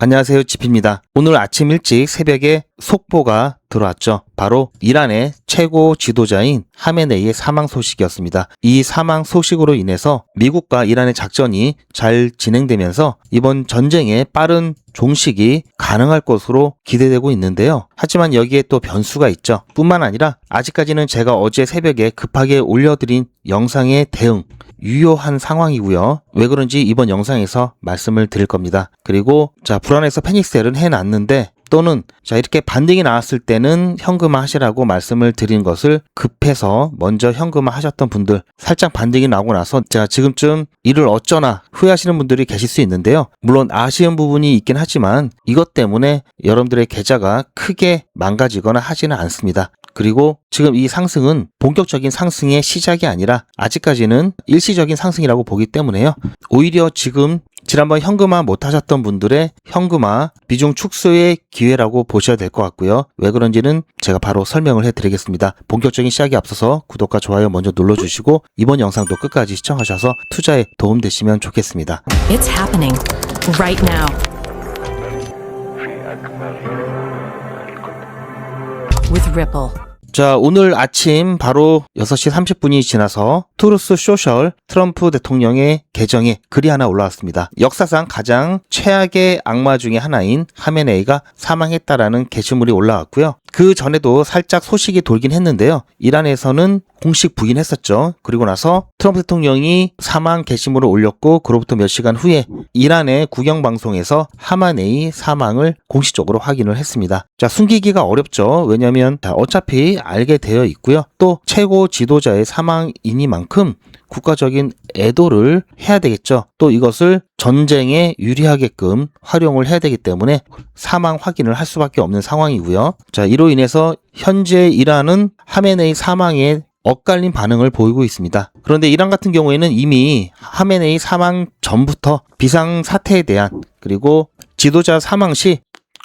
안녕하세요, 지피입니다. 오늘 아침 일찍 새벽에 속보가 들어왔죠. 바로 이란의 최고 지도자인 하메네이의 사망 소식이었습니다. 이 사망 소식으로 인해서 미국과 이란의 작전이 잘 진행되면서 이번 전쟁의 빠른 종식이 가능할 것으로 기대되고 있는데요. 하지만 여기에 또 변수가 있죠. 뿐만 아니라 아직까지는 제가 어제 새벽에 급하게 올려드린 영상의 대응 유효한 상황이고요. 왜 그런지 이번 영상에서 말씀을 드릴 겁니다. 그리고 불안해서 패닉셀은 해놨는데 또는 이렇게 반등이 나왔을 때는 현금화 하시라고 말씀을 드린 것을 급해서 먼저 현금화 하셨던 분들, 살짝 반등이 나오고 나서 제가 지금쯤 이를 어쩌나 후회하시는 분들이 계실 수 있는데요. 물론 아쉬운 부분이 있긴 하지만 이것 때문에 여러분들의 계좌가 크게 망가지거나 하지는 않습니다. 그리고 지금 이 상승은 본격적인 상승의 시작이 아니라 아직까지는 일시적인 상승이라고 보기 때문에요. 오히려 지금 지난번 현금화 못 하셨던 분들의 현금화 비중 축소의 기회라고 보셔야 될 것 같고요. 왜 그런지는 제가 바로 설명을 해드리겠습니다. 본격적인 시작에 앞서서 구독과 좋아요 먼저 눌러주시고 이번 영상도 끝까지 시청하셔서 투자에 도움되시면 좋겠습니다. It's happening right now. With Ripple. 오늘 아침 바로 6시 30분이 지나서 트루스 소셜 트럼프 대통령의 계정에 글이 하나 올라왔습니다. 역사상 가장 최악의 악마 중에 하나인 하메네이가 사망했다라는 게시물이 올라왔고요. 그 전에도 살짝 소식이 돌긴 했는데요. 이란에서는 공식 부인했었죠. 그리고 나서 트럼프 대통령이 사망 게시물을 올렸고 그로부터 몇 시간 후에 이란의 국영방송에서 하메네이 사망을 공식적으로 확인을 했습니다. 숨기기가 어렵죠. 왜냐하면 어차피 알게 되어 있고요. 또 최고 지도자의 사망이니만큼 국가적인 애도를 해야 되겠죠. 또 이것을 전쟁에 유리하게끔 활용을 해야 되기 때문에 사망 확인을 할 수밖에 없는 상황이고요. 이로 인해서 현재 이란은 하메네이 사망에 엇갈린 반응을 보이고 있습니다. 그런데 이란 같은 경우에는 이미 하메네이 사망 전부터 비상사태에 대한 그리고 지도자 사망 시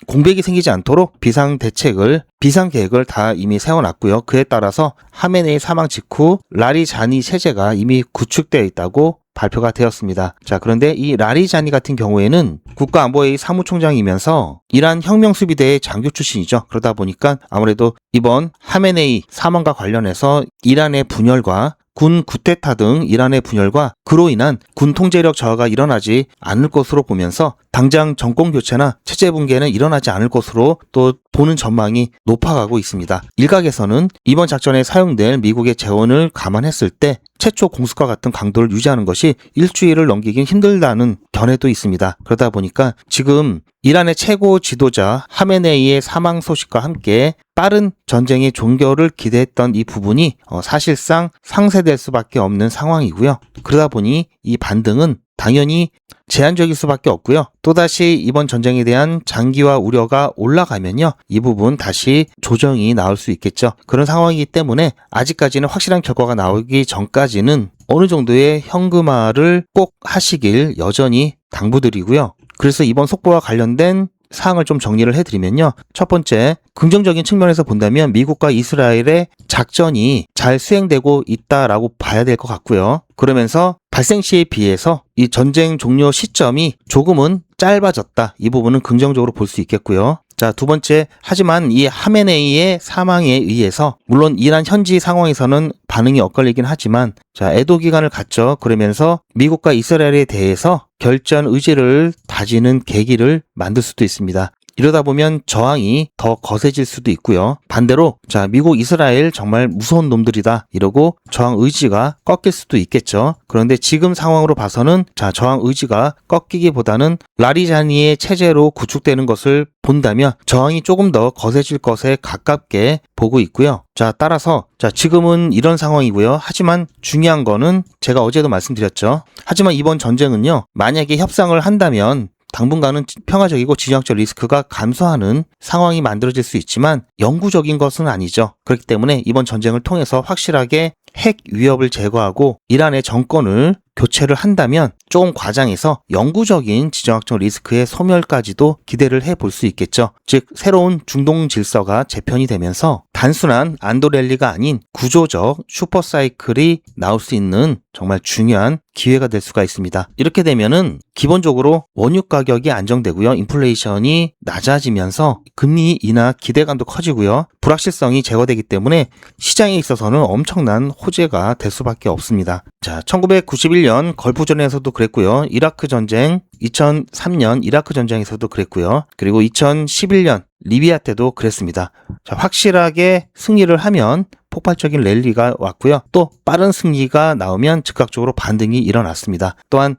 공백이 생기지 않도록 비상계획을 다 이미 세워놨고요. 그에 따라서 하메네이 사망 직후 라리자니 체제가 이미 구축되어 있다고 발표가 되었습니다. 그런데 이 라리자니 같은 경우에는 국가안보회의 사무총장이면서 이란 혁명수비대의 장교 출신이죠. 그러다 보니까 아무래도 이번 하메네이 사망과 관련해서 이란의 분열과 군 쿠데타 등 이란의 분열과 그로 인한 군 통제력 저하가 일어나지 않을 것으로 보면서 당장 정권 교체나 체제 붕괴는 일어나지 않을 것으로 또 보는 전망이 높아가고 있습니다. 일각에서는 이번 작전에 사용될 미국의 재원을 감안했을 때 최초 공습과 같은 강도를 유지하는 것이 일주일을 넘기긴 힘들다는 견해도 있습니다. 그러다 보니까 지금 이란의 최고 지도자 하메네이의 사망 소식과 함께 빠른 전쟁의 종결을 기대했던 이 부분이 사실상 상쇄될 수밖에 없는 상황이고요. 그러다 보니 이 반등은 당연히 제한적일 수밖에 없고요. 또다시 이번 전쟁에 대한 장기화 우려가 올라가면요. 이 부분 다시 조정이 나올 수 있겠죠. 그런 상황이기 때문에 아직까지는 확실한 결과가 나오기 전까지는 어느 정도의 현금화를 꼭 하시길 여전히 당부드리고요. 그래서 이번 속보와 관련된 사항을 좀 정리를 해드리면요. 첫 번째, 긍정적인 측면에서 본다면 미국과 이스라엘의 작전이 잘 수행되고 있다라고 봐야 될 것 같고요. 그러면서 발생 시에 비해서 이 전쟁 종료 시점이 조금은 짧아졌다. 이 부분은 긍정적으로 볼 수 있겠고요. 두 번째, 하지만 이 하메네이의 사망에 의해서 물론 이란 현지 상황에서는 반응이 엇갈리긴 하지만 애도 기간을 갖죠. 그러면서 미국과 이스라엘에 대해서 결전 의지를 다지는 계기를 만들 수도 있습니다. 이러다 보면 저항이 더 거세질 수도 있고요. 반대로 미국, 이스라엘 정말 무서운 놈들이다 이러고 저항 의지가 꺾일 수도 있겠죠. 그런데 지금 상황으로 봐서는 저항 의지가 꺾이기보다는 라리자니의 체제로 구축되는 것을 본다면 저항이 조금 더 거세질 것에 가깝게 보고 있고요. 따라서 지금은 이런 상황이고요. 하지만 중요한 거는 제가 어제도 말씀드렸죠. 하지만 이번 전쟁은요. 만약에 협상을 한다면 당분간은 평화적이고 지정학적 리스크가 감소하는 상황이 만들어질 수 있지만 영구적인 것은 아니죠. 그렇기 때문에 이번 전쟁을 통해서 확실하게 핵 위협을 제거하고 이란의 정권을 교체를 한다면 조금 과장해서 영구적인 지정학적 리스크의 소멸까지도 기대를 해볼 수 있겠죠. 즉 새로운 중동 질서가 재편이 되면서 단순한 안도 랠리가 아닌 구조적 슈퍼사이클이 나올 수 있는 정말 중요한 기회가 될 수가 있습니다. 이렇게 되면은 기본적으로 원유 가격이 안정되고요. 인플레이션이 낮아지면서 금리 인하 기대감도 커지고요. 불확실성이 제거되기 때문에 시장에 있어서는 엄청난 호재가 될 수밖에 없습니다. 자, 1991년 걸프전에서도 그랬고요. 이라크 전쟁, 2003년 이라크 전쟁에서도 그랬고요. 그리고 2011년 리비아 때도 그랬습니다. 자, 확실하게 승리를 하면 폭발적인 랠리가 왔고요. 또 빠른 승리가 나오면 즉각적으로 반등이 일어났습니다. 또한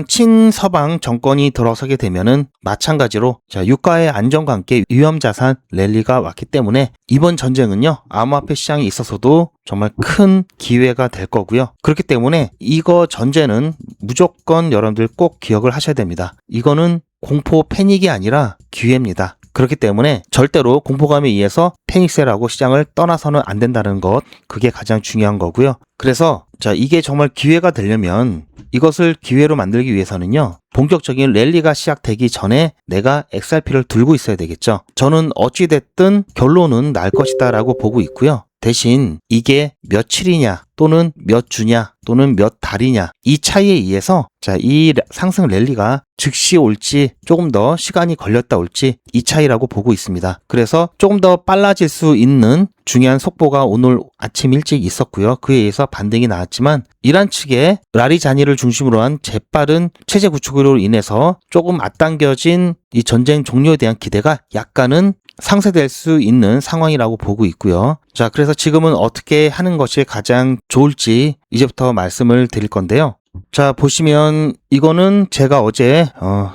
친서방 정권이 들어서게 되면은 마찬가지로 유가의 안정과 함께 위험자산 랠리가 왔기 때문에 이번 전쟁은요, 암호화폐 시장에 있어서도 정말 큰 기회가 될 거고요. 그렇기 때문에 이거 전제는 무조건 여러분들 꼭 기억을 하셔야 됩니다. 이거는 공포 패닉이 아니라 기회입니다. 그렇기 때문에 절대로 공포감에 의해서 패닉셀하고 시장을 떠나서는 안 된다는 것, 그게 가장 중요한 거고요. 그래서 이게 정말 기회가 되려면 이것을 기회로 만들기 위해서는요, 본격적인 랠리가 시작되기 전에 내가 XRP를 들고 있어야 되겠죠. 저는 어찌됐든 결론은 날 것이다 라고 보고 있고요. 대신 이게 며칠이냐 또는 몇 주냐 또는 몇 달이냐 이 차이에 의해서 이 상승 랠리가 즉시 올지 조금 더 시간이 걸렸다 올지 이 차이라고 보고 있습니다. 그래서 조금 더 빨라질 수 있는 중요한 속보가 오늘 아침 일찍 있었고요. 그에 의해서 반등이 나왔지만 이란 측의 라리자니를 중심으로 한 재빠른 체제 구축으로 인해서 조금 앞당겨진 이 전쟁 종료에 대한 기대가 약간은 상쇄될 수 있는 상황이라고 보고 있고요. 자, 그래서 지금은 어떻게 하는 것이 가장 좋을지 이제부터 말씀을 드릴 건데요. 자, 보시면 이거는 제가 어제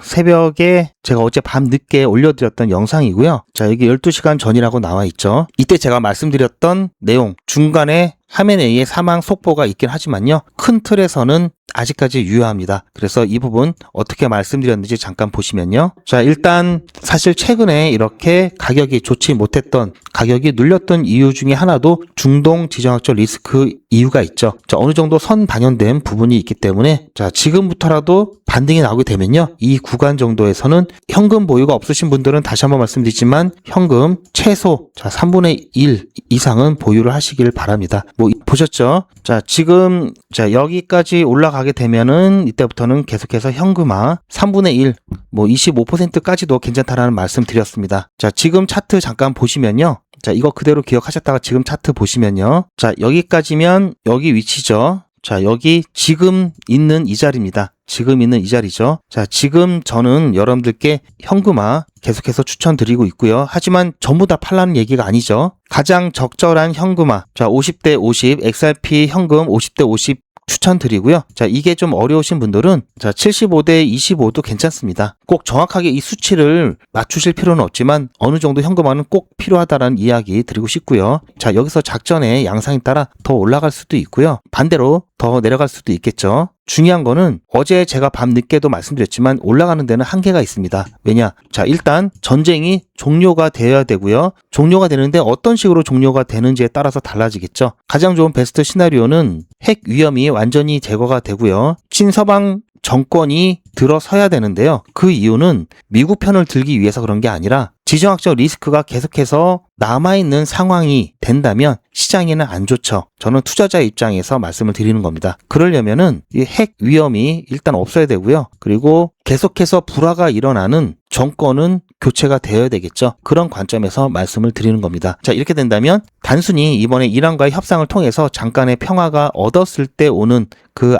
새벽에 제가 어제 밤 늦게 올려드렸던 영상이고요. 자, 여기 12시간 전이라고 나와 있죠. 이때 제가 말씀드렸던 내용, 중간에 하메네이의 사망 속보가 있긴 하지만요, 큰 틀에서는 아직까지 유효합니다. 그래서 이 부분 어떻게 말씀드렸는지 잠깐 보시면요. 자, 일단 사실 최근에 이렇게 가격이 좋지 못했던, 가격이 눌렸던 이유 중에 하나도 중동 지정학적 리스크 이유가 있죠. 자, 어느 정도 선 반영된 부분이 있기 때문에 자, 지금부터라도 반등이 나오게 되면요, 이 구간 정도에서는 현금 보유가 없으신 분들은 다시 한번 말씀드리지만 현금 최소 3분의 1 이상은 보유를 하시길 바랍니다. 보셨죠? 자, 지금 여기까지 올라가게 되면은 이때부터는 계속해서 현금화 3분의 1, 25%까지도 괜찮다라는 말씀 드렸습니다. 자, 지금 차트 잠깐 보시면요. 자, 이거 그대로 기억하셨다가 지금 차트 보시면요. 자, 여기까지면 여기 위치죠. 자, 여기 지금 있는 이 자리입니다. 지금 있는 이 자리죠. 자, 지금 저는 여러분들께 현금화 계속해서 추천드리고 있고요. 하지만 전부 다 팔라는 얘기가 아니죠. 가장 적절한 현금화. 자, 50대 50, XRP 현금 50대 50 추천드리고요. 자, 이게 좀 어려우신 분들은 75대 25도 괜찮습니다. 꼭 정확하게 이 수치를 맞추실 필요는 없지만 어느 정도 현금화는 꼭 필요하다는 이야기 드리고 싶고요. 자, 여기서 작전의 양상에 따라 더 올라갈 수도 있고요. 반대로 더 내려갈 수도 있겠죠. 중요한 거는 어제 제가 밤늦게도 말씀드렸지만 올라가는 데는 한계가 있습니다. 왜냐? 자, 일단 전쟁이 종료가 되어야 되고요. 종료가 되는데 어떤 식으로 종료가 되는지에 따라서 달라지겠죠. 가장 좋은 베스트 시나리오는 핵 위험이 완전히 제거가 되고요. 친서방 정권이 들어서야 되는데요. 그 이유는 미국 편을 들기 위해서 그런 게 아니라 지정학적 리스크가 계속해서 남아있는 상황이 된다면 시장에는 안 좋죠. 저는 투자자 입장에서 말씀을 드리는 겁니다. 그러려면은 이 핵 위험이 일단 없어야 되고요. 그리고 계속해서 불화가 일어나는 정권은 교체가 되어야 되겠죠. 그런 관점에서 말씀을 드리는 겁니다. 자, 이렇게 된다면 단순히 이번에 이란과의 협상을 통해서 잠깐의 평화가 얻었을 때 오는 그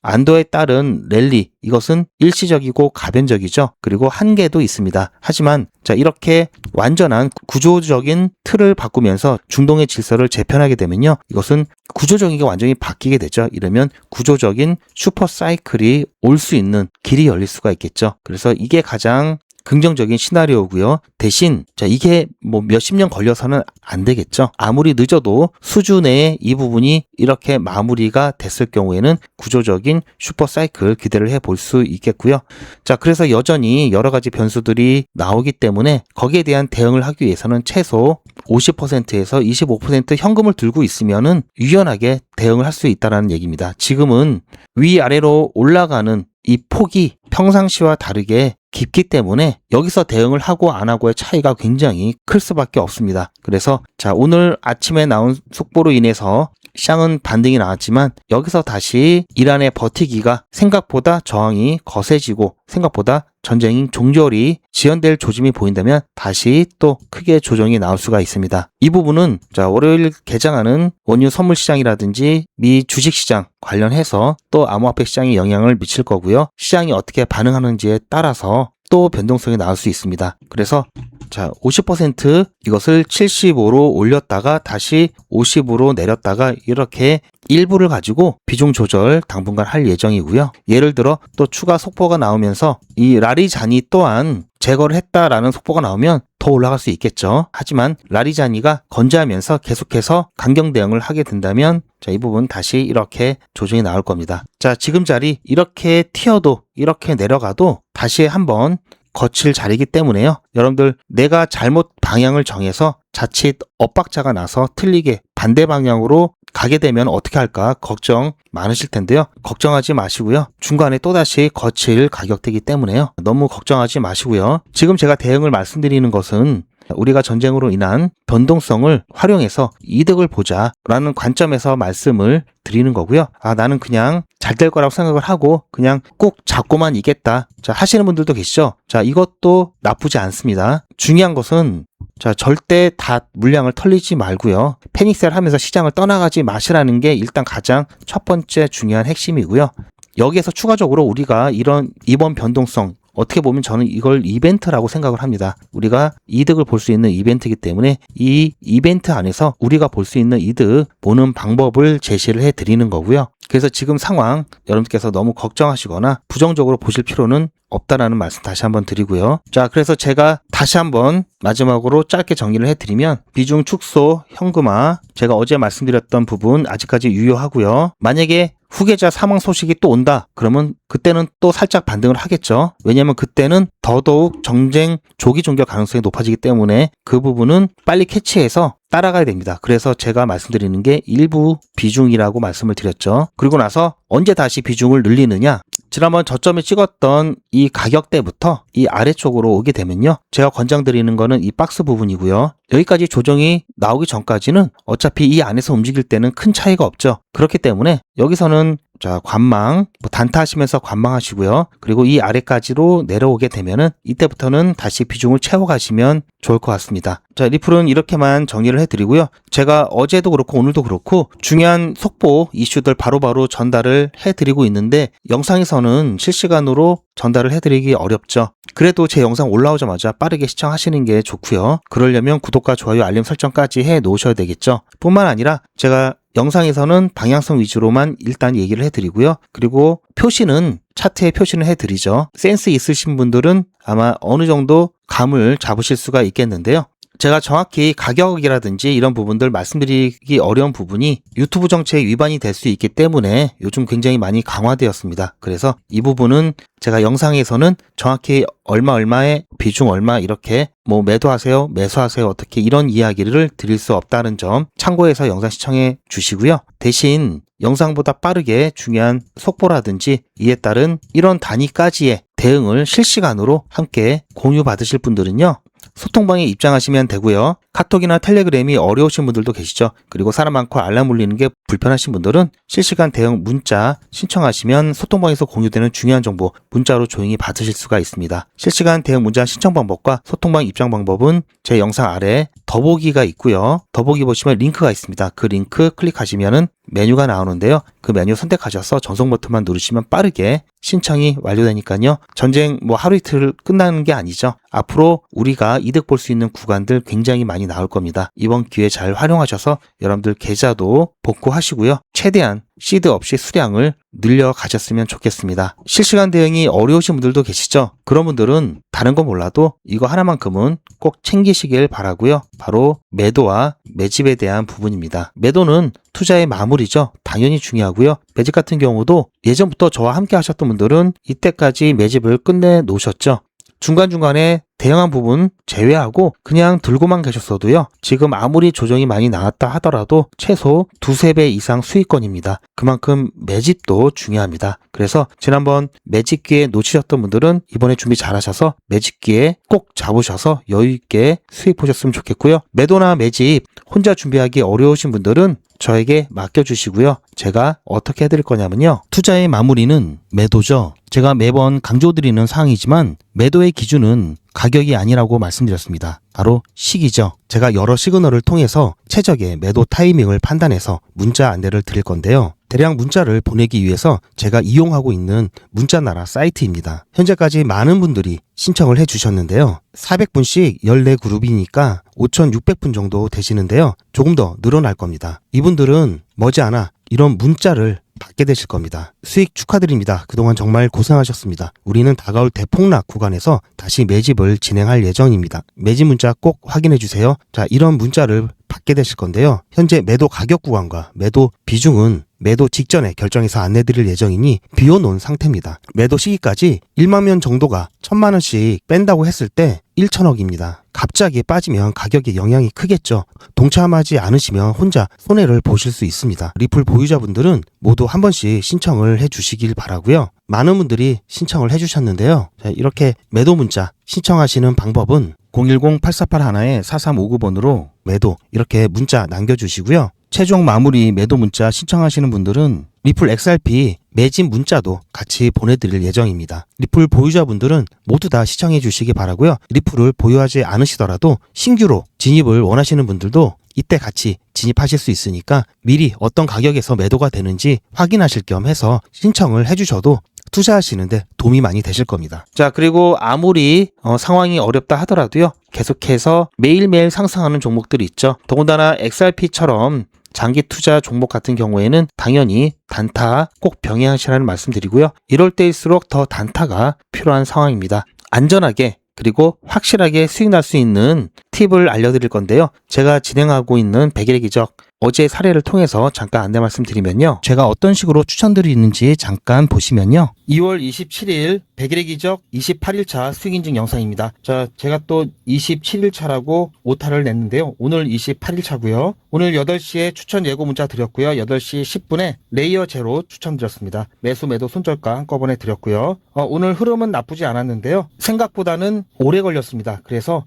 안도에 따른 랠리, 이것은 일시적이고 가변적이죠. 그리고 한계도 있습니다. 하지만 자, 이렇게 완전한 구조적인 틀을 바꾸면서 중동의 질서를 재편하게 되면요, 이것은 구조적인 게 완전히 바뀌게 되죠. 이러면 구조적인 슈퍼 사이클이 올 수 있는 길이 열릴 수가 있겠죠. 그래서 이게 가장 긍정적인 시나리오고요. 대신 자, 이게 뭐 몇십 년 걸려서는 안 되겠죠. 아무리 늦어도 수주 내에 이 부분이 이렇게 마무리가 됐을 경우에는 구조적인 슈퍼 사이클 기대를 해볼 수 있겠고요. 자, 그래서 여전히 여러 가지 변수들이 나오기 때문에 거기에 대한 대응을 하기 위해서는 최소 50%에서 25% 현금을 들고 있으면은 유연하게 대응을 할 수 있다는 얘기입니다. 지금은 위아래로 올라가는 이 폭이 평상시와 다르게 깊기 때문에 여기서 대응을 하고 안 하고의 차이가 굉장히 클 수밖에 없습니다. 그래서 자, 오늘 아침에 나온 속보로 인해서 시장은 반등이 나왔지만 여기서 다시 이란의 버티기가 생각보다 저항이 거세지고 생각보다 전쟁이 종결이 지연될 조짐이 보인다면 다시 또 크게 조정이 나올 수가 있습니다. 이 부분은 자, 월요일 개장하는 원유 선물 시장이라든지 미 주식 시장 관련해서 또 암호화폐 시장에 영향을 미칠 거고요. 시장이 어떻게 반응하는지에 따라서 또 변동성이 나올 수 있습니다. 그래서 자, 50% 이것을 75로 올렸다가 다시 50으로 내렸다가 이렇게 일부를 가지고 비중 조절 당분간 할 예정이고요. 예를 들어 또 추가 속보가 나오면서 이 라리자니 또한 제거를 했다라는 속보가 나오면 더 올라갈 수 있겠죠. 하지만 라리자니가 건재하면서 계속해서 강경 대응을 하게 된다면 자, 이 부분 다시 이렇게 조정이 나올 겁니다. 자, 지금 자리 이렇게 튀어도 이렇게 내려가도 다시 한번 거칠 자리이기 때문에요. 여러분들 내가 잘못 방향을 정해서 자칫 엇박자가 나서 틀리게 반대 방향으로 가게 되면 어떻게 할까 걱정 많으실 텐데요. 걱정하지 마시고요. 중간에 또다시 거칠 가격대이기 때문에요. 너무 걱정하지 마시고요. 지금 제가 대응을 말씀드리는 것은 우리가 전쟁으로 인한 변동성을 활용해서 이득을 보자라는 관점에서 말씀을 드리는 거고요. 아, 나는 그냥 잘 될 거라고 생각을 하고 그냥 꼭 잡고만 있겠다. 자, 하시는 분들도 계시죠? 자, 이것도 나쁘지 않습니다. 중요한 것은 자, 절대 다 물량을 털리지 말고요. 패닉셀 하면서 시장을 떠나가지 마시라는 게 일단 가장 첫 번째 중요한 핵심이고요. 여기에서 추가적으로 우리가 이번 변동성 어떻게 보면 저는 이걸 이벤트라고 생각을 합니다. 우리가 이득을 볼 수 있는 이벤트이기 때문에 이 이벤트 안에서 우리가 볼 수 있는 이득 보는 방법을 제시를 해드리는 거고요. 그래서 지금 상황 여러분께서 너무 걱정하시거나 부정적으로 보실 필요는 없다라는 말씀 다시 한번 드리고요. 자, 그래서 제가 다시 한번 마지막으로 짧게 정리를 해드리면 비중 축소, 현금화 제가 어제 말씀드렸던 부분 아직까지 유효하고요. 만약에 후계자 사망 소식이 또 온다. 그러면 그때는 또 살짝 반등을 하겠죠. 왜냐하면 그때는 더더욱 정쟁 조기 종결 가능성이 높아지기 때문에 그 부분은 빨리 캐치해서 따라가야 됩니다. 그래서 제가 말씀드리는 게 일부 비중이라고 말씀을 드렸죠. 그리고 나서 언제 다시 비중을 늘리느냐? 지난번 저점에 찍었던 이 가격대부터 이 아래쪽으로 오게 되면요. 제가 권장드리는 거는 이 박스 부분이고요. 여기까지 조정이 나오기 전까지는 어차피 이 안에서 움직일 때는 큰 차이가 없죠. 그렇기 때문에 여기서는 자, 관망, 단타 하시면서 관망하시고요. 그리고 이 아래까지로 내려오게 되면은 이때부터는 다시 비중을 채워가시면 좋을 것 같습니다. 자, 리플은 이렇게만 정리를 해드리고요. 제가 어제도 그렇고 오늘도 그렇고 중요한 속보 이슈들 바로바로 전달을 해드리고 있는데 영상에서는 실시간으로 전달을 해드리기 어렵죠. 그래도 제 영상 올라오자마자 빠르게 시청하시는 게 좋고요. 그러려면 구독과 좋아요, 알림 설정까지 해 놓으셔야 되겠죠. 뿐만 아니라 제가 영상에서는 방향성 위주로만 일단 얘기를 해드리고요. 그리고 표시는 차트에 표시는 해드리죠. 센스 있으신 분들은 아마 어느 정도 감을 잡으실 수가 있겠는데요. 제가 정확히 가격이라든지 이런 부분들 말씀드리기 어려운 부분이 유튜브 정책 위반이 될 수 있기 때문에 요즘 굉장히 많이 강화되었습니다. 그래서 이 부분은 제가 영상에서는 정확히 얼마의 비중 얼마 이렇게 뭐 매도하세요, 매수하세요 어떻게 이런 이야기를 드릴 수 없다는 점 참고해서 영상 시청해 주시고요. 대신 영상보다 빠르게 중요한 속보라든지 이에 따른 이런 단위까지의 대응을 실시간으로 함께 공유 받으실 분들은요. 소통방에 입장하시면 되고요. 카톡이나 텔레그램이 어려우신 분들도 계시죠. 그리고 사람 많고 알람 울리는 게 불편하신 분들은 실시간 대응 문자 신청하시면 소통방에서 공유되는 중요한 정보 문자로 조용히 받으실 수가 있습니다. 실시간 대응 문자 신청 방법과 소통방 입장 방법은 제 영상 아래 더보기가 있고요. 더보기 보시면 링크가 있습니다. 그 링크 클릭하시면은 메뉴가 나오는데요. 그 메뉴 선택하셔서 전송 버튼만 누르시면 빠르게 신청이 완료되니까요. 전쟁 하루 이틀 끝나는 게 아니죠. 앞으로 우리가 이득 볼 수 있는 구간들 굉장히 많이 많이 나올 겁니다. 이번 기회 잘 활용하셔서 여러분들 계좌도 복구하시고요. 최대한 시드 없이 수량을 늘려 가셨으면 좋겠습니다. 실시간 대응이 어려우신 분들도 계시죠? 그런 분들은 다른 거 몰라도 이거 하나만큼은 꼭 챙기시길 바라고요. 바로 매도와 매집에 대한 부분입니다. 매도는 투자의 마무리죠. 당연히 중요하고요. 매집 같은 경우도 예전부터 저와 함께 하셨던 분들은 이때까지 매집을 끝내 놓으셨죠. 중간중간에 대응한 부분 제외하고 그냥 들고만 계셨어도요. 지금 아무리 조정이 많이 나왔다 하더라도 최소 두세 배 이상 수익권입니다. 그만큼 매집도 중요합니다. 그래서 지난번 매집 기회 놓치셨던 분들은 이번에 준비 잘 하셔서 매집 기회 꼭 잡으셔서 여유 있게 수익 보셨으면 좋겠고요. 매도나 매집 혼자 준비하기 어려우신 분들은 저에게 맡겨주시고요. 제가 어떻게 해드릴 거냐면요. 투자의 마무리는 매도죠. 제가 매번 강조드리는 사항이지만 매도의 기준은 가격이 아니라고 말씀드렸습니다. 바로 시기죠. 제가 여러 시그널을 통해서 최적의 매도 타이밍을 판단해서 문자 안내를 드릴 건데요. 대량 문자를 보내기 위해서 제가 이용하고 있는 문자나라 사이트입니다. 현재까지 많은 분들이 신청을 해주셨는데요. 400분씩 14그룹이니까 5,600분 정도 되시는데요. 조금 더 늘어날 겁니다. 이분들은 머지않아 이런 문자를 받게 되실 겁니다. 수익 축하드립니다. 그동안 정말 고생하셨습니다. 우리는 다가올 대폭락 구간에서 다시 매집을 진행할 예정입니다. 매집 문자 꼭 확인해 주세요. 자, 이런 문자를 받게 되실 건데요. 현재 매도 가격 구간과 매도 비중은 매도 직전에 결정해서 안내드릴 예정이니 비워놓은 상태입니다. 매도 시기까지 1만 명 정도가 1,000만 원씩 뺀다고 했을 때 1천억입니다. 갑자기 빠지면 가격에 영향이 크겠죠. 동참하지 않으시면 혼자 손해를 보실 수 있습니다. 리플 보유자분들은 모두 한 번씩 신청을 해주시길 바라고요. 많은 분들이 신청을 해주셨는데요. 자, 이렇게 매도 문자 신청하시는 방법은 010-8481-4359번으로 매도 이렇게 문자 남겨주시고요. 최종 마무리 매도 문자 신청하시는 분들은 리플 XRP 매집 문자도 같이 보내드릴 예정입니다. 리플 보유자분들은 모두 다 시청해 주시기 바라고요. 리플을 보유하지 않으시더라도 신규로 진입을 원하시는 분들도 이때 같이 진입하실 수 있으니까 미리 어떤 가격에서 매도가 되는지 확인하실 겸 해서 신청을 해주셔도 투자하시는데 도움이 많이 되실 겁니다. 자, 그리고 아무리 상황이 어렵다 하더라도요. 계속해서 매일매일 상승하는 종목들이 있죠. 더군다나 XRP처럼 장기 투자 종목 같은 경우에는 당연히 단타 꼭 병행하시라는 말씀드리고요. 이럴 때일수록 더 단타가 필요한 상황입니다. 안전하게 그리고 확실하게 수익 날 수 있는 팁을 알려드릴 건데요. 제가 진행하고 있는 100일의 기적 어제 사례를 통해서 잠깐 안내 말씀드리면요. 제가 어떤 식으로 추천드리는지 잠깐 보시면요. 2월 27일 100일의 기적 28일차 수익인증 영상입니다. 자, 제가 또 27일차라고 오타를 냈는데요. 오늘 28일차고요. 오늘 8시에 추천 예고 문자 드렸고요. 8시 10분에 레이어 제로 추천드렸습니다. 매수 매도 손절가 한꺼번에 드렸고요. 오늘 흐름은 나쁘지 않았는데요. 생각보다는 오래 걸렸습니다. 그래서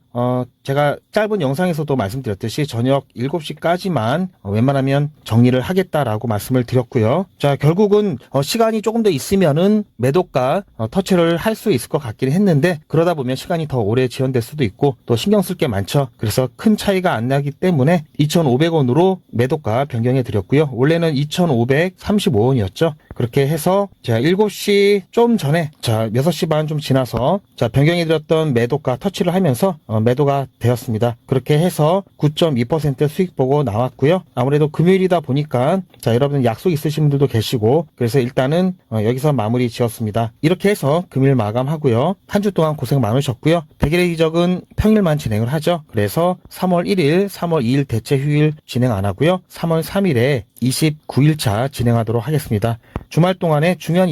제가 짧은 영상에서도 말씀드렸듯이 저녁 7시까지만 웬만하면 정리를 하겠다라고 말씀을 드렸고요. 자, 결국은 시간이 조금 더 있으면은 매도가 터치를 할 수 있을 것 같긴 했는데 그러다 보면 시간이 더 오래 지연될 수도 있고 또 신경 쓸 게 많죠. 그래서 큰 차이가 안 나기 때문에 2,500원으로 매도가 변경해 드렸고요. 원래는 2,535원이었죠. 그렇게 해서 제가 7시 좀 전에 자 6시 반 좀 지나서 자 변경해 드렸던 매도가 터치를 하면서 매도가 되었습니다. 그렇게 해서 9.2% 수익 보고 나왔고요. 아무래도 금요일이다 보니까 자 여러분 약속 있으신 분들도 계시고 그래서 일단은 여기서 마무리 지었습니다. 이렇게 해서 금일 마감하고요. 한 주 동안 고생 많으셨고요. 100일의 기적은 평일만 진행을 하죠. 그래서 3월 1일, 3월 2일 대체 휴일 진행 안 하고요. 3월 3일에 29일차 진행하도록 하겠습니다. 주말 동안에 중요한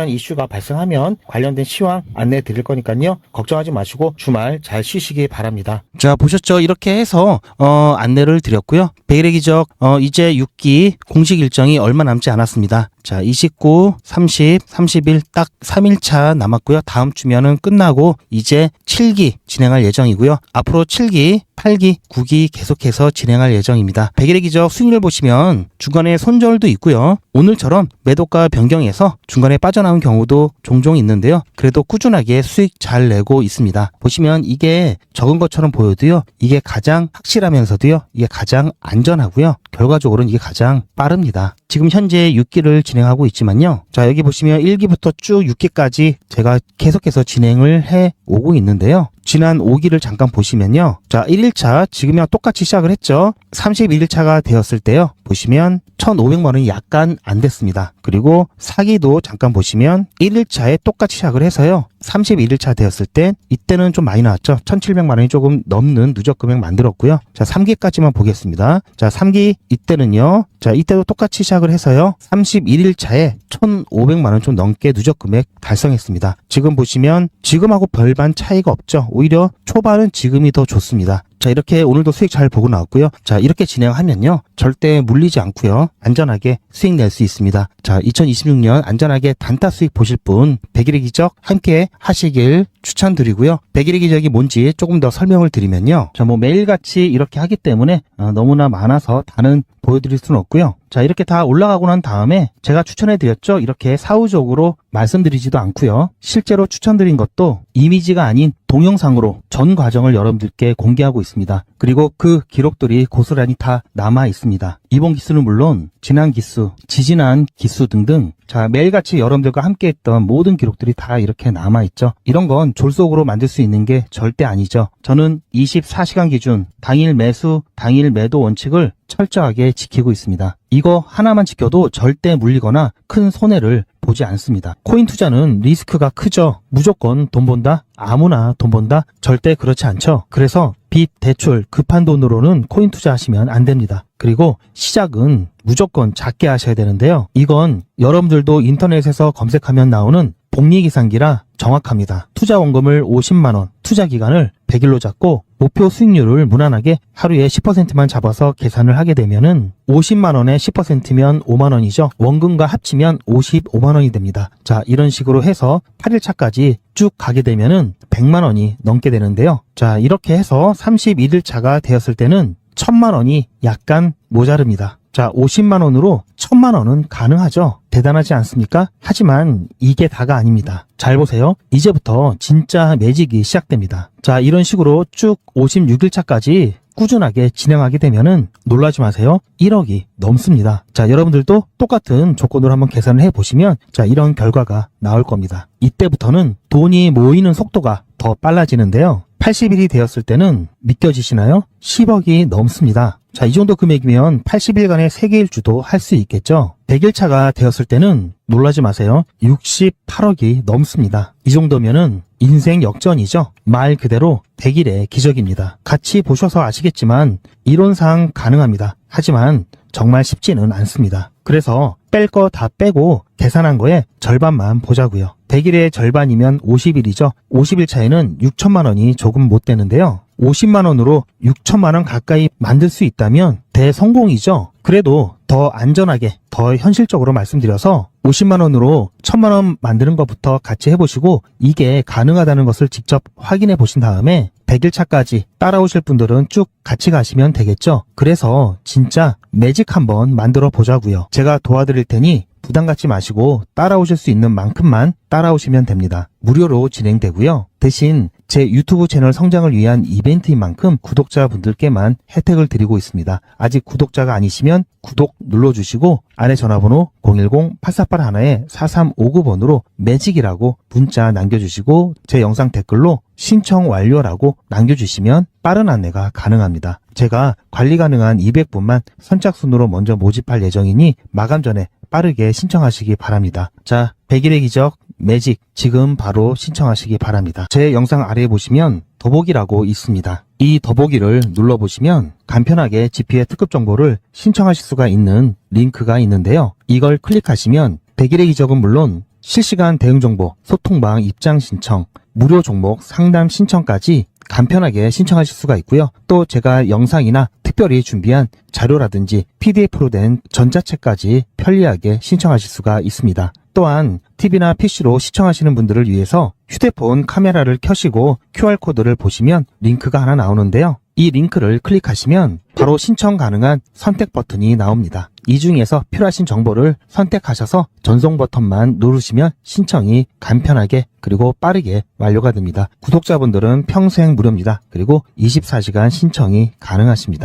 이슈가 발생하면 관련된 시황 안내 드릴 거니까요. 걱정하지 마시고 주말 잘 쉬시기 바랍니다. 자, 보셨죠? 이렇게 해서 안내를 드렸고요. 100일의 기적 이제 6기 공식 일정이 얼마 남지 않았습니다. 자, 29, 30, 31 딱 3일차 남았고요. 다음 주면은 끝나고 이제 7기 진행할 예정이고요. 앞으로 7기, 8기, 9기 계속해서 진행할 예정입니다. 100일의 기적 수익률 보시면 중간에 손절도 있고요. 오늘처럼 매도가 변경해서 중간에 빠져나온 경우도 종종 있는데요. 그래도 꾸준하게 수익 잘 내고 있습니다. 보시면 이게 적은 것처럼 보여도요. 이게 가장 확실하면서도요. 이게 가장 안전하고요. 결과적으로는 이게 가장 빠릅니다. 지금 현재 6기를 진행하고 있지만요. 자, 여기 보시면 1기부터 쭉 6기까지 제가 계속해서 진행을 해 오고 있는데요. 지난 5기를 잠깐 보시면요. 자, 1일차 지금이랑 똑같이 시작을 했죠. 31일차가 되었을 때요. 보시면 1,500만 원이 약간 안 됐습니다. 그리고 4기도 잠깐 보시면 1일차에 똑같이 시작을 해서요. 31일차 되었을 때 이때는 좀 많이 나왔죠. 1,700만 원이 조금 넘는 누적 금액 만들었고요. 자, 3기까지만 보겠습니다. 자, 3기 이때는요. 자, 이때도 똑같이 시작을 해서요. 31일차에 1,500만 원 좀 넘게 누적 금액 달성했습니다. 지금 보시면 지금하고 별반 차이가 없죠. 오히려 초반은 지금이 더 좋습니다. 자, 이렇게 오늘도 수익 잘 보고 나왔고요. 자, 이렇게 진행하면요. 절대 물리지 않고요. 안전하게 수익 낼 수 있습니다. 자, 2026년 안전하게 단타 수익 보실 분 100일의 기적 함께 하시길 추천드리고요. 100일의 기적이 뭔지 조금 더 설명을 드리면요. 자, 뭐 매일같이 이렇게 하기 때문에 너무나 많아서 다는 보여드릴 수는 없고요. 자, 이렇게 다 올라가고 난 다음에 제가 추천해드렸죠. 이렇게 사후적으로 말씀드리지도 않고요. 실제로 추천드린 것도 이미지가 아닌 동영상으로 전 과정을 여러분들께 공개하고 있습니다. 그리고 그 기록들이 고스란히 다 남아 있습니다. 이번 기수는 물론 지난 기수, 지지난 기수 등등 자, 매일같이 여러분들과 함께 했던 모든 기록들이 다 이렇게 남아있죠. 이런 건 졸속으로 만들 수 있는 게 절대 아니죠. 저는 24시간 기준 당일 매수, 당일 매도 원칙을 철저하게 지키고 있습니다. 이거 하나만 지켜도 절대 물리거나 큰 손해를 보지 않습니다. 코인 투자는 리스크가 크죠. 무조건 돈 번다? 아무나 돈 번다? 절대 그렇지 않죠. 그래서 빚, 대출, 급한 돈으로는 코인 투자하시면 안 됩니다. 그리고 시작은 무조건 작게 하셔야 되는데요. 이건 여러분들도 인터넷에서 검색하면 나오는 복리계산기라 정확합니다. 투자 원금을 50만원, 투자 기간을 100일로 잡고 목표 수익률을 무난하게 하루에 10%만 잡아서 계산을 하게 되면은 50만원에 10%면 5만원이죠. 원금과 합치면 55만원이 됩니다. 자, 이런 식으로 해서 8일차까지 쭉 가게 되면은 100만원이 넘게 되는데요. 자, 이렇게 해서 31일차가 되었을 때는 1000만원이 약간 모자릅니다. 자, 50만원으로 1000만원은 가능하죠. 대단하지 않습니까? 하지만 이게 다가 아닙니다. 잘 보세요. 이제부터 진짜 매직이 시작됩니다. 자, 이런 식으로 쭉 56일차까지 꾸준하게 진행하게 되면은 놀라지 마세요. 1억이 넘습니다. 자, 여러분들도 똑같은 조건으로 한번 계산을 해보시면 자, 이런 결과가 나올 겁니다. 이때부터는 돈이 모이는 속도가 더 빨라지는데요. 80일이 되었을 때는 믿겨지시나요? 10억이 넘습니다. 자, 이 정도 금액이면 80일간의 세계일주도 할 수 있겠죠? 100일차가 되었을 때는 놀라지 마세요. 68억이 넘습니다. 이 정도면은 인생 역전이죠. 말 그대로 100일의 기적입니다. 같이 보셔서 아시겠지만 이론상 가능합니다. 하지만 정말 쉽지는 않습니다. 그래서 뺄 거 다 빼고 계산한 거에 절반만 보자고요. 100일의 절반이면 50일이죠. 50일 차에는 6천만 원이 조금 못 되는데요. 50만 원으로 6천만 원 가까이 만들 수 있다면 대성공이죠. 그래도 더 안전하게, 더 현실적으로 말씀드려서 50만 원으로 1000만 원 만드는 것부터 같이 해보시고 이게 가능하다는 것을 직접 확인해 보신 다음에 100일차까지 따라오실 분들은 쭉 같이 가시면 되겠죠. 그래서 진짜 매직 한번 만들어 보자고요. 제가 도와드릴 테니 부담 갖지 마시고 따라오실 수 있는 만큼만 따라오시면 됩니다. 무료로 진행되고요. 대신 제 유튜브 채널 성장을 위한 이벤트인 만큼 구독자분들께만 혜택을 드리고 있습니다. 아직 구독자가 아니시면 구독 눌러주시고 아래 전화번호 010-8481-4359번으로 매직이라고 문자 남겨주시고 제 영상 댓글로 신청 완료라고 남겨주시면 빠른 안내가 가능합니다. 제가 관리 가능한 200분만 선착순으로 먼저 모집할 예정이니 마감 전에 빠르게 신청하시기 바랍니다. 자, 100일의 기적 매직 지금 바로 신청하시기 바랍니다. 제 영상 아래에 보시면 더보기라고 있습니다. 이 더보기를 눌러보시면 간편하게 GP의 특급 정보를 신청하실 수가 있는 링크가 있는데요. 이걸 클릭하시면 100일의 기적은 물론 실시간 대응 정보, 소통방 입장 신청, 무료 종목 상담 신청까지 간편하게 신청하실 수가 있고요. 또 제가 영상이나 특별히 준비한 자료라든지 PDF로 된 전자책까지 편리하게 신청하실 수가 있습니다. 또한 TV나 PC로 시청하시는 분들을 위해서 휴대폰 카메라를 켜시고 QR코드를 보시면 링크가 하나 나오는데요. 이 링크를 클릭하시면 바로 신청 가능한 선택 버튼이 나옵니다. 이 중에서 필요하신 정보를 선택하셔서 전송 버튼만 누르시면 신청이 간편하게 그리고 빠르게 완료가 됩니다. 구독자분들은 평생 무료입니다. 그리고 24시간 신청이 가능하십니다.